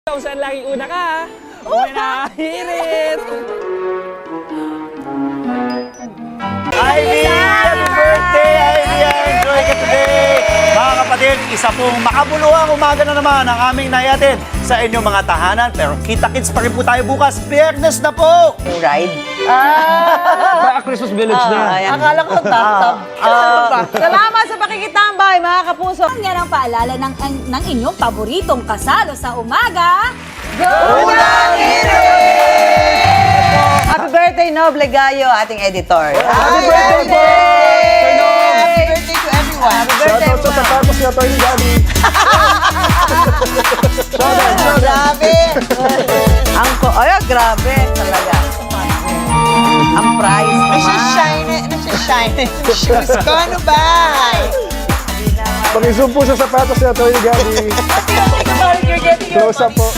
Kung saan lagi una ka, una, hirit! Ivy! Happy birthday, Ivy! Enjoy ka today! Mga kapatid, isa pong makabuluhang umaga na naman ang aming nayatin sa inyong mga tahanan. Pero kita-kits pa rin po tayo bukas. Biyernes na po! Yung ride. Baka Christmas Village na. Akala ko Salamat sa pakikitambay, mga kapuso. Yan ang paalala ng inyong paboritong kasalo sa umaga. Happy birthday, Noble Gayo, ating editor. Happy birthday po! Happy birthday to everyone. Happy birthday, Shoutout sa sapatos ni Atty. Gabby. Grabe. Ay, grabe talaga. Ang price naman. Nasa-shine. Shoes ko, ano ba? Pag-zoom po sa sapatos ni Atty. Gabby. Close up po.